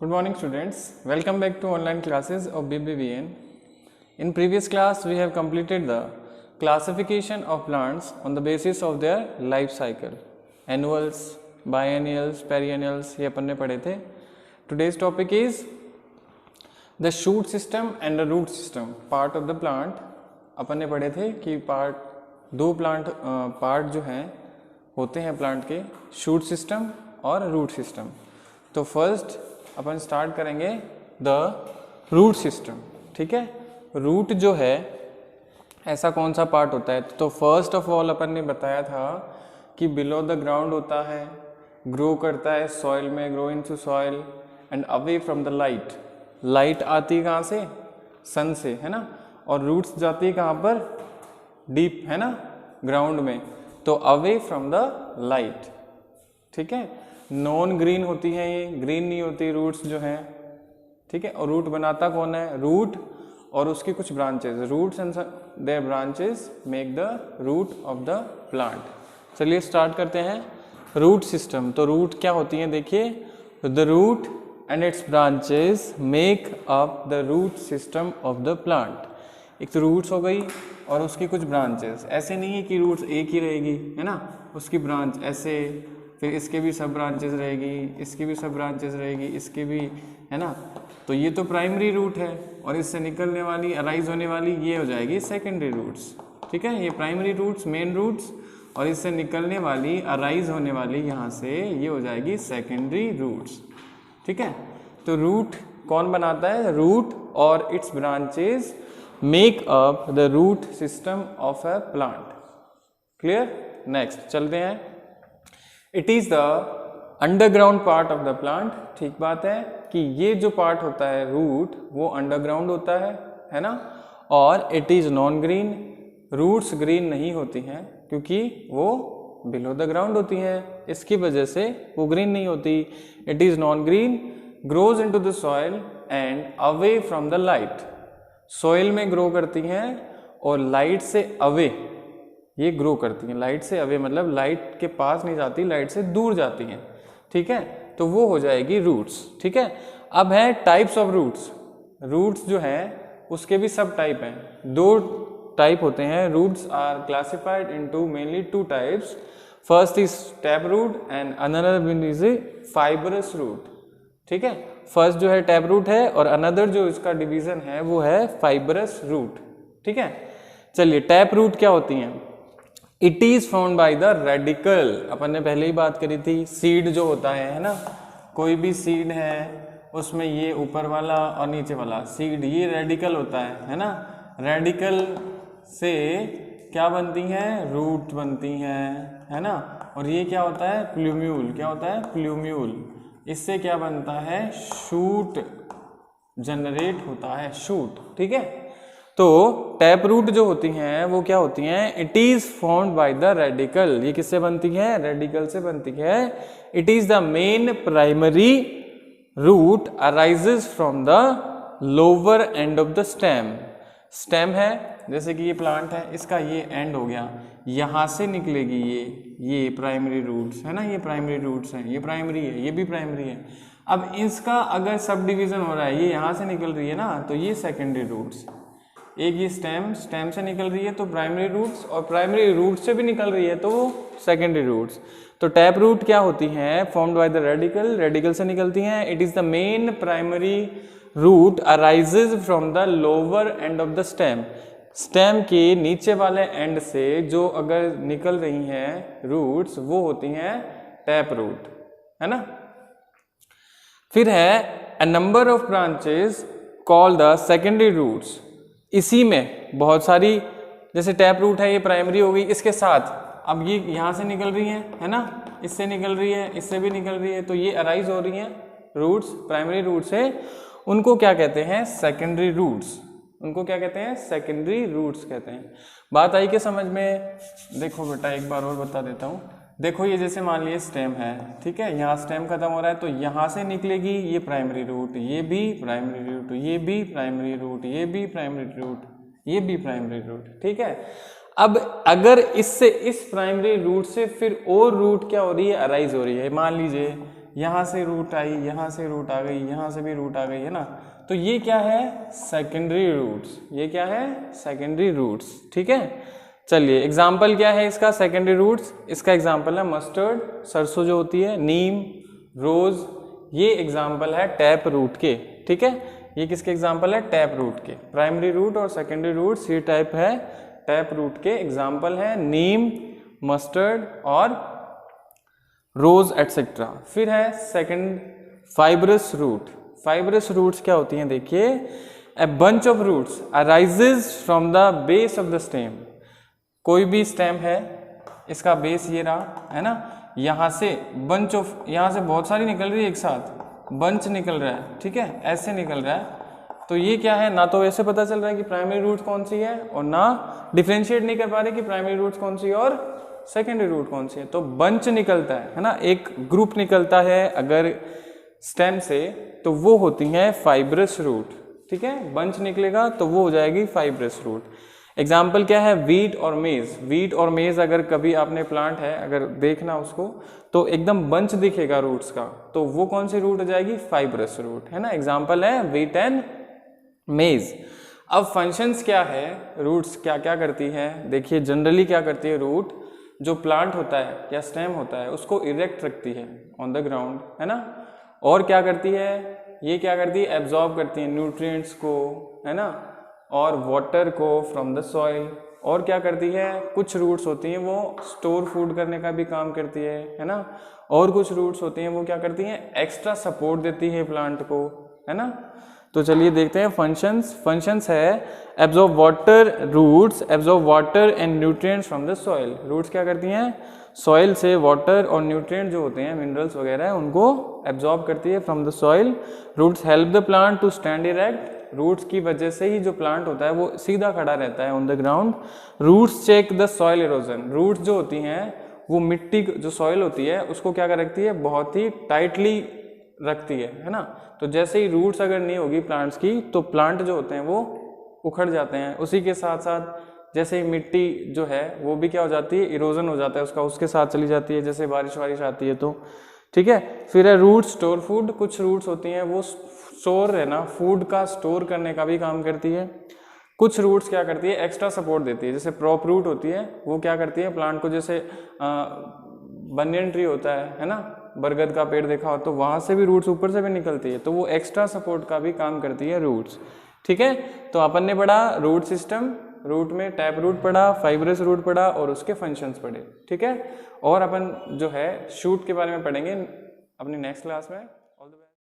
Good morning students, welcome back to online classes of BBVN. In previous class we have completed the classification of plants on the basis of their life cycle. Annuals, biennials, perennials ये अपन ने पढ़े थे. Today's topic is the shoot system and the root system. Part of the plant अपन ने पढ़े थे कि दो part जो हैं होते हैं प्लांट के, शूट सिस्टम और रूट सिस्टम. तो फर्स्ट अपन स्टार्ट करेंगे द रूट सिस्टम. ठीक है, रूट जो है ऐसा कौन सा पार्ट होता है? तो फर्स्ट ऑफ ऑल अपन ने बताया था कि बिलो द ग्राउंड होता है, ग्रो करता है सॉइल में, grow into soil and away from the light. Light आती है कहाँ से? सन से, है ना. और रूट्स जाती है कहाँ पर? डीप, है ना, ग्राउंड में. तो अवे फ्रॉम द लाइट. ठीक है, नॉन ग्रीन होती है ये, ग्रीन नहीं होती रूट्स जो हैं. ठीक है, और रूट बनाता कौन है? रूट और उसकी कुछ branches. Roots and their branches make the root of the plant. चलिए स्टार्ट करते हैं रूट सिस्टम. तो रूट क्या होती है देखिए, the root and its branches make up the root system of the plant. एक तो रूट्स हो गई और उसकी कुछ ब्रांचेस. ऐसे नहीं है कि रूट्स एक ही रहेगी, है ना, उसकी ब्रांच ऐसे, फिर इसके भी सब ब्रांचेस रहेगी, इसकी भी सब ब्रांचेस रहेगी, इसके भी, है ना. तो ये तो प्राइमरी रूट है और इससे निकलने वाली, अराइज होने वाली, ये हो जाएगी सेकेंडरी रूट्स. ठीक है, ये प्राइमरी रूट्स, मेन रूट्स, और इससे निकलने वाली, अराइज होने वाली यहाँ से, ये हो जाएगी सेकेंडरी रूट्स. ठीक है, तो रूट कौन बनाता है? रूट और its branches make up the root system of a plant. Clear? Next चलते हैं. It is the underground part of the plant. ठीक बात है कि ये जो पार्ट होता है रूट, वो अंडरग्राउंड होता है ना. और it is non green. Roots green नहीं होती हैं क्योंकि वो बिलो द ग्राउंड होती हैं, इसकी वजह से वो ग्रीन नहीं होती. It is non green, grows into the soil and away from the light. Soil में ग्रो करती हैं और लाइट से अवे ये ग्रो करती हैं. लाइट से अवे मतलब लाइट के पास नहीं जाती, लाइट से दूर जाती हैं. ठीक है, तो वो हो जाएगी रूट्स. ठीक है, अब है टाइप्स ऑफ रूट्स. रूट्स जो हैं उसके भी सब टाइप हैं. दो टाइप होते हैं. Roots are classified into mainly two types. First is tap root and another one is a fibrous root. ठीक है, फर्स्ट जो है टैप रूट है और अनदर जो इसका डिवीजन है वो है फाइबरस रूट. ठीक है, चलिए टैप रूट क्या होती हैं? It is found by the radical. अपन ने पहले ही बात करी थी. सीड जो होता है ना, कोई भी सीड है उसमें ये ऊपर वाला और नीचे वाला सीड, ये रेडिकल होता है ना. रेडिकल से क्या बनती हैं? रूट बनती हैं, है ना. और ये क्या होता है? प्लूम्यूल. क्या होता है? प्लूम्यूल. इससे क्या बनता है? शूट जनरेट होता है, शूट. ठीक है, तो टैप रूट जो होती हैं वो क्या होती हैं? It is found by the radicle. ये किससे बनती है? रेडिकल से बनती है. It is the main primary root arises from the lower end of the stem. Stem है, जैसे कि ये प्लांट है, इसका ये एंड हो गया, यहाँ से निकलेगी ये प्राइमरी रूट्स, है ना. ये प्राइमरी रूट्स हैं, ये प्राइमरी है, ये भी प्राइमरी है. अब इसका अगर सब डिवीजन हो रहा है, ये यहाँ से निकल रही है ना, तो ये सेकेंडरी रूट्स. एक ये स्टेम से निकल रही है तो प्राइमरी रूट्स, और प्राइमरी रूट से भी निकल रही है तो सेकेंडरी रूट्स. तो टैप रूट क्या होती हैं? Formed by the radicle. Radicle से निकलती हैं. It is the main primary root arises from the lower end of the stem. Stem के नीचे वाले एंड से जो अगर निकल रही हैं रूट्स, वो होती हैं टैप रूट, है ना. फिर है a number of branches call the secondary roots. इसी में बहुत सारी, जैसे टैप रूट है, ये प्राइमरी हो गई, इसके साथ अब ये यहाँ से निकल रही है ना, इससे निकल रही है, इससे भी निकल रही है, तो ये अराइज हो रही हैं रूट्स, प्राइमरी रूट्स है. उनको क्या कहते हैं? Secondary roots. उनको क्या कहते हैं? सेकेंडरी रूट्स कहते हैं. बात आई कि समझ में? देखो बेटा एक बार और बता देता हूँ. देखो ये जैसे मान लीजिए स्टेम है, ठीक है, यहाँ स्टेम खत्म हो रहा है तो यहाँ से निकलेगी ये प्राइमरी रूट, ये भी प्राइमरी रूट, ये भी प्राइमरी रूट, ये भी प्राइमरी रूट, ये भी प्राइमरी रूट. ठीक है, अब अगर इससे, इस प्राइमरी रूट से फिर और रूट क्या हो रही है? अराइज हो रही है. मान लीजिए यहाँ से रूट आई, यहाँ से रूट आ गई, यहाँ से भी रूट आ गई, है ना। तो ये क्या है, सेकेंडरी रूट्स। ये क्या है, सेकेंडरी रूट्स। ठीक है, चलिए एग्जाम्पल क्या है इसका, सेकेंडरी रूट्स। इसका एग्जाम्पल है मस्टर्ड, सरसों जो होती है, नीम, रोज, ये एग्जाम्पल है टैप रूट के। ठीक है, ये किसके एग्जाम्पल है, टैप रूट के। प्राइमरी रूट और सेकेंडरी रूट्स ये टाइप है टैप रूट के एग्जाम्पल है, नीम, मस्टर्ड और रोज एटसेट्रा। फिर है second fibrous root. Fibrous roots क्या होती हैं, देखिए, a bunch of roots arises from the base of the stem. कोई भी स्टेम है, इसका बेस ये रहा, है ना, यहाँ से बंच ऑफ, यहाँ से बहुत सारी निकल रही है एक साथ, बंच निकल रहा है, ठीक है, ऐसे निकल रहा है। तो ये क्या है, ना तो ऐसे पता चल रहा है कि प्राइमरी रूट कौन सी है, और ना डिफ्रेंशिएट नहीं कर पा रहे कि प्राइमरी रूट कौन सी है और सेकेंडरी रूट कौन सी है। तो बंच निकलता है ना, एक ग्रुप निकलता है अगर स्टेम से, तो वो होती है फाइब्रस रूट। ठीक है, बंच निकलेगा तो वो हो जाएगी फाइब्रस रूट। एग्जाम्पल क्या है, वीट और मेज। वीट और मेज अगर कभी आपने प्लांट है, अगर देखना उसको, तो एकदम बंच दिखेगा रूट्स का, तो वो कौन सी रूट हो जाएगी, फाइब्रस रूट, है ना। एग्जाम्पल है वीट एंड मेज। अब फंक्शंस क्या है, रूट्स क्या क्या करती है, देखिए जनरली क्या करती है रूट, जो प्लांट होता है या स्टेम होता है उसको इरेक्ट रखती है ऑन द ग्राउंड, है ना। और क्या करती है, ये क्या करती है, एब्जॉर्ब करती है न्यूट्रिएंट्स को, है ना, और वाटर को फ्रॉम द सॉइल। और क्या करती है, कुछ रूट्स होती हैं वो स्टोर फूड करने का भी काम करती है ना। और कुछ रूट्स होती हैं वो क्या करती हैं, एक्स्ट्रा सपोर्ट देती है प्लांट को, है ना। तो चलिए देखते हैं फंक्शंस। फंक्शंस है absorb water, roots absorb water and nutrients from the soil. Roots क्या करती हैं, सॉइल से वाटर और न्यूट्रिएंट जो होते हैं, मिनरल्स वगैरह, उनको एब्जॉर्ब करती है from the soil. Roots help the plant to stand erect. Roots की वजह से ही जो प्लांट होता है वो सीधा खड़ा रहता है on the ground. Roots check the soil erosion. Roots जो होती हैं वो मिट्टी जो सॉइल होती है उसको क्या कर रखती है, बहुत ही टाइटली रखती है ना। तो जैसे ही रूट्स अगर नहीं होगी प्लांट्स की, तो प्लांट जो होते हैं वो उखड़ जाते हैं। उसी के साथ साथ जैसे ही मिट्टी जो है वो भी क्या हो जाती है, इरोजन हो जाता है उसका, उसके साथ चली जाती है, जैसे बारिश वारिश आती है तो। ठीक है, फिर है रूट स्टोर फूड। कुछ रूट्स होती हैं वो स्टोर है ना, फूड का स्टोर करने का भी काम करती है। कुछ रूट्स क्या करती है, एक्स्ट्रा सपोर्ट देती है। जैसे प्रॉप रूट होती है वो क्या करती है, प्लांट को, जैसे बनियन ट्री होता है ना, बरगद का पेड़ देखा हो तो वहां से भी रूट्स ऊपर से भी निकलती है, तो वो एक्स्ट्रा सपोर्ट का भी काम करती है रूट्स। ठीक है, तो अपन ने पढ़ा रूट सिस्टम, रूट में टैप रूट पढ़ा, फाइब्रस रूट पढ़ा और उसके फंक्शंस पढ़े। ठीक है, और अपन जो है शूट के बारे में पढ़ेंगे अपनी नेक्स्ट क्लास में।